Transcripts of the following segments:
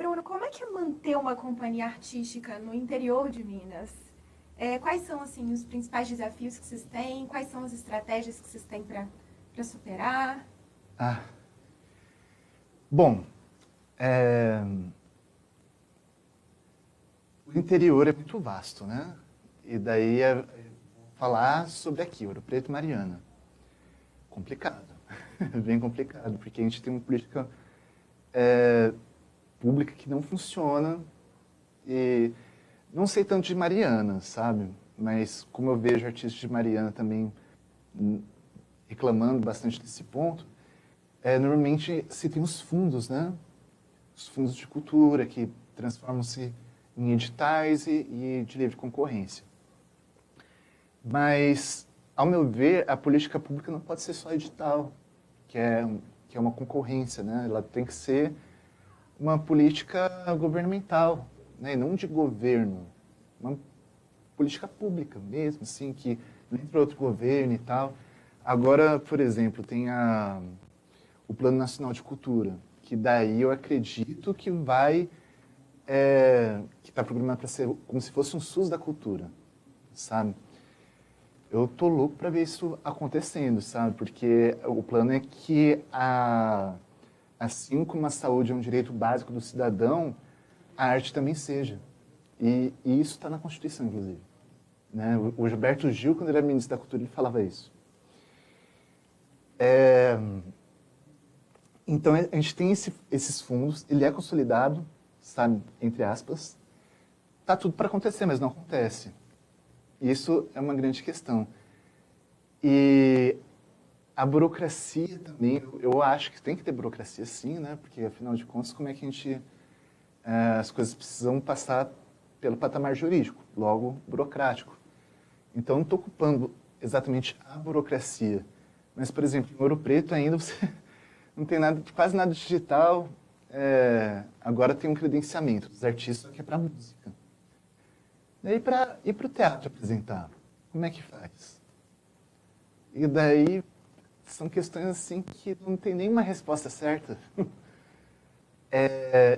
Bruno, como é que é manter uma companhia artística no interior de Minas? Quais são, assim, os principais desafios que vocês têm? Quais são as estratégias que vocês têm para superar? Ah, bom, é, o interior é muito vasto, né? E daí falar sobre aqui, Ouro Preto e Mariana. Complicado, bem complicado, porque a gente tem uma política pública que não funciona e não sei tanto de Mariana, sabe? Mas como eu vejo artistas de Mariana também reclamando bastante desse ponto, normalmente se tem os fundos, né? Os fundos de cultura que transformam-se em editais e de livre concorrência. Mas, ao meu ver, a política pública não pode ser só edital, que é uma concorrência, né? Ela tem que ser uma política governamental, né? E não de governo, uma política pública mesmo, assim, que entra outro governo e tal. Agora, por exemplo, tem o Plano Nacional de Cultura, que daí eu acredito que que está programado para ser como se fosse um SUS da cultura, sabe? Eu tô louco para ver isso acontecendo, sabe? Porque o plano é que, assim como a saúde é um direito básico do cidadão, a arte também seja. E isso está na Constituição, inclusive. Né? O Gilberto Gil, quando ele era ministro da Cultura, ele falava isso. Então, a gente tem esses fundos, ele é consolidado, sabe, entre aspas. Tá tudo para acontecer, mas não acontece. Isso é uma grande questão. E a burocracia também, eu acho que tem que ter burocracia sim, né? Porque, afinal de contas, como é que as coisas precisam passar pelo patamar jurídico, logo burocrático. Então, não estou ocupando exatamente a burocracia. Mas, por exemplo, em Ouro Preto ainda você não tem quase nada digital. Agora tem um credenciamento dos artistas, só que é para música. E aí, para ir para o teatro apresentar, como é que faz? E daí, são questões assim que não tem nenhuma resposta certa.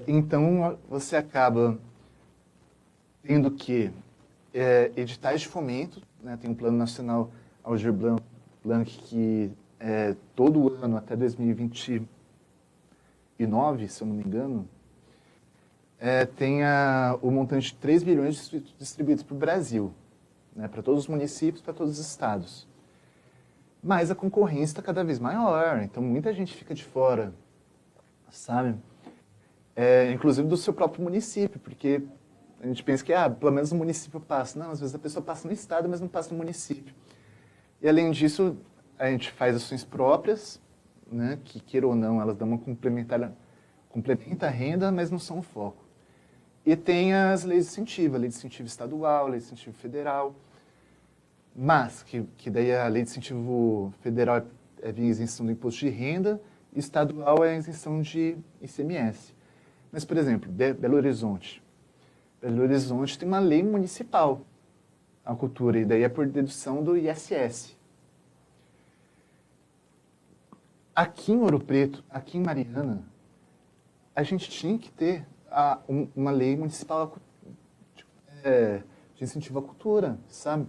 Então, você acaba tendo que editais de fomento, né? Tem um Plano Nacional Aldir Blanc que todo ano, até 2029, se eu não me engano, tem o montante de 3 bilhões distribuídos para o Brasil, né? Para todos os municípios, para todos os estados. Mas a concorrência está cada vez maior, então muita gente fica de fora, sabe? Inclusive do seu próprio município, porque a gente pensa que, pelo menos o município passa. Não, às vezes a pessoa passa no estado, mas não passa no município. E além disso, a gente faz ações próprias, né, que queira ou não, elas dão uma complementa a renda, mas não são o foco. E tem as leis de incentivo, a lei de incentivo estadual, a lei de incentivo federal. Mas, que daí a lei de incentivo federal é via isenção do imposto de renda, e estadual é a isenção de ICMS. Mas, por exemplo, Belo Horizonte. Belo Horizonte tem uma lei municipal à cultura, e daí é por dedução do ISS. Aqui em Ouro Preto, aqui em Mariana, a gente tinha que ter uma lei municipal de incentivo à cultura, sabe?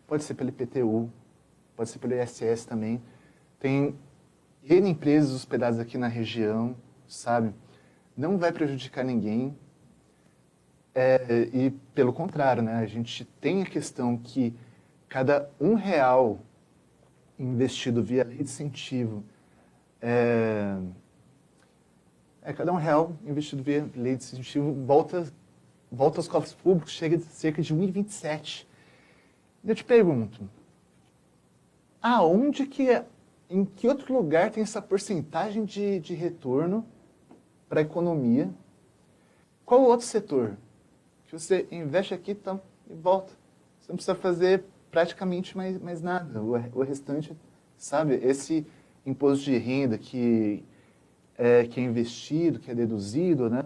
Pode ser pelo IPTU, pode ser pelo ISS também. Tem N empresas hospedadas aqui na região, sabe? Não vai prejudicar ninguém. E pelo contrário, né? A gente tem a questão que cada R$ 1 investido via lei de incentivo, cada R$ 1 investido via lei de incentivo volta aos cofres públicos, chega a cerca de 1,27. Eu te pergunto, em que outro lugar tem essa porcentagem de retorno para a economia? Qual outro setor que você investe aqui e volta? Você não precisa fazer praticamente mais nada. O restante, sabe, esse imposto de renda que é investido, que é deduzido, né,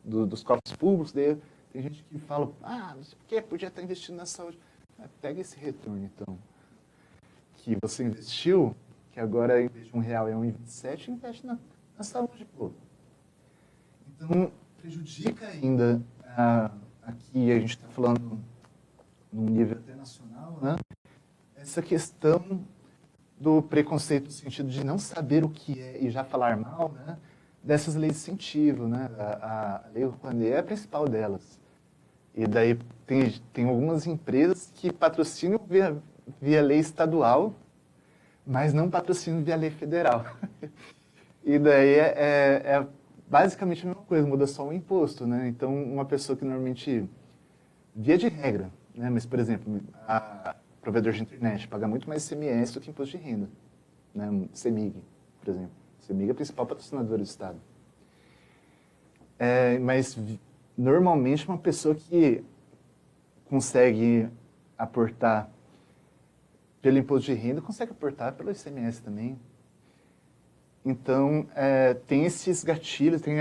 dos cofres públicos, daí tem gente que fala, não sei por quê, podia estar investindo na saúde. Pega esse retorno, então, que você investiu, que agora em vez de R$ 1 é 1,27, investe na saúde, pô. Então, prejudica prejudica ainda, aqui a gente está falando num nível internacional, né? Essa questão do preconceito no sentido de não saber o que é e já falar mal, né? Dessas leis de incentivo, né? A Lei Rouanet é a principal delas. E daí tem algumas empresas que patrocinam via lei estadual, mas não patrocinam via lei federal. E daí é basicamente a mesma coisa, muda só o imposto, né? Então, uma pessoa que normalmente, via de regra, né? Mas, por exemplo, a provedor de internet paga muito mais ICMS do que imposto de renda, né? CEMIG, por exemplo. CEMIG é a principal patrocinadora do Estado. Mas, normalmente, uma pessoa que consegue aportar pelo imposto de renda, consegue aportar pelo ICMS também. Então, tem esses gatilhos, tem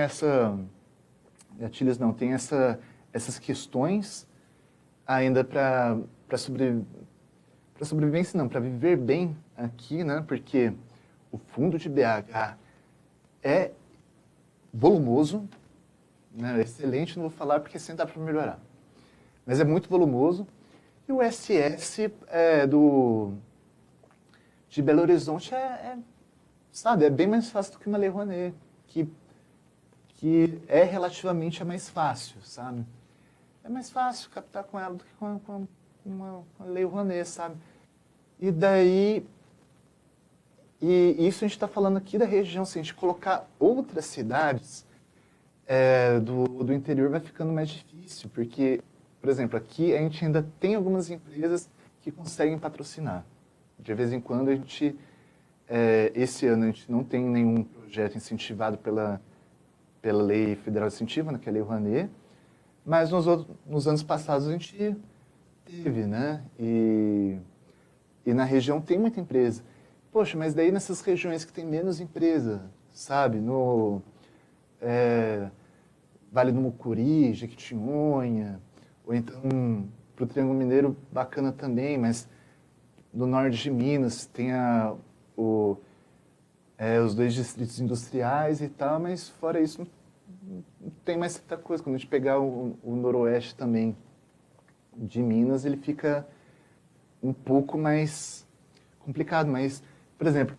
essas questões ainda para sobrevivência, não, para viver bem aqui, né? Porque o fundo de BH é volumoso, né? Excelente, não vou falar porque sempre dá para melhorar. Mas é muito volumoso. E o SS de Belo Horizonte sabe, é bem mais fácil do que uma Lei Rouanet, que é relativamente a mais fácil, sabe? É mais fácil captar com ela do que com uma Lei Rouanet, sabe? E daí, isso a gente está falando aqui da região, se a gente colocar outras cidades do interior vai ficando mais difícil, porque, por exemplo, aqui a gente ainda tem algumas empresas que conseguem patrocinar. De vez em quando a gente... esse ano a gente não tem nenhum projeto incentivado pela Lei Federal de Incentivo, né, que é a Lei Rouanet, mas nos anos passados a gente teve, né? E na região tem muita empresa. Poxa, mas daí nessas regiões que tem menos empresa, sabe? No Vale do Mucuri, Jequitinhonha, ou então para o Triângulo Mineiro, bacana também, mas no norte de Minas tem os 2 distritos industriais e tal, mas fora isso não tem mais tanta coisa. Quando a gente pegar o noroeste também de Minas, ele fica um pouco mais complicado. Mas, por exemplo,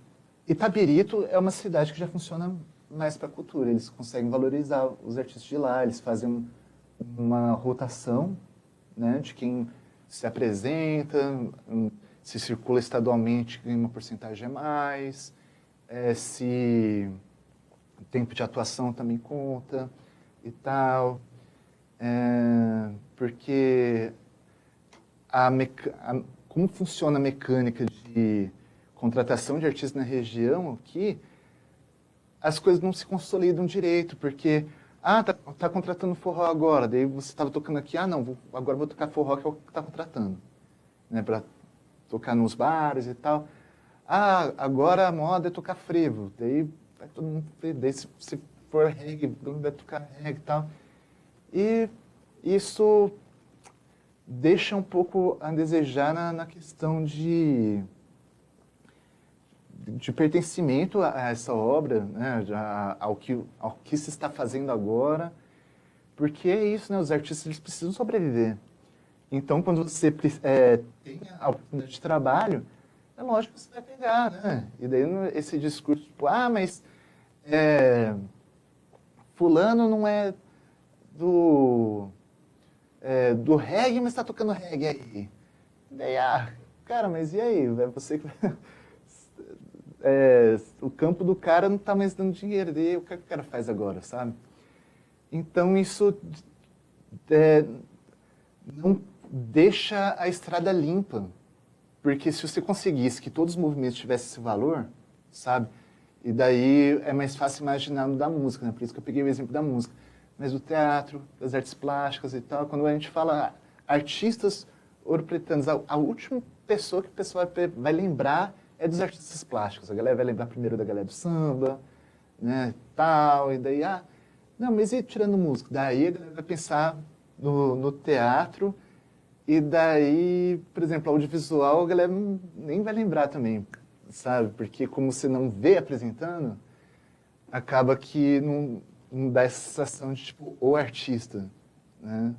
Itabirito é uma cidade que já funciona mais para a cultura. Eles conseguem valorizar os artistas de lá, eles fazem uma rotação, né, de quem se apresenta, se circula estadualmente, ganha uma porcentagem a mais, se o tempo de atuação também conta e tal, porque como funciona a mecânica de contratação de artistas na região aqui, as coisas não se consolidam direito, porque, tá contratando forró agora, daí você estava tocando aqui, não, agora vou tocar forró que é o que está contratando, né, para tocar nos bares e tal. Agora a moda é tocar frevo, daí vai todo mundo, daí se for reggae, vai tocar reggae e tal. E isso deixa um pouco a desejar na questão de pertencimento a essa obra, né, ao que se está fazendo agora, porque é isso, né, os artistas eles precisam sobreviver. Então, quando você tem a oportunidade de trabalho, é lógico que você vai pegar, né? E daí esse discurso, tipo, mas fulano não é do reggae, mas está tocando reggae aí. E daí, cara, mas e aí? É você que... o campo do cara não está mais dando dinheiro, daí o que o cara faz agora, sabe? Então, isso não deixa a estrada limpa, porque se você conseguisse que todos os movimentos tivessem esse valor, sabe? E daí é mais fácil imaginar no da música, né? Por isso que eu peguei o exemplo da música. Mas do teatro, das artes plásticas e tal, quando a gente fala artistas ouropretanos, a última pessoa que o pessoal vai lembrar é dos artistas plásticos. A galera vai lembrar primeiro da galera do samba, né, tal, e daí, não, mas e tirando música? Daí a galera vai pensar no teatro, e daí, por exemplo, audiovisual, a galera nem vai lembrar também, sabe? Porque como você não vê apresentando, acaba que não dá essa sensação de, tipo, o artista, né?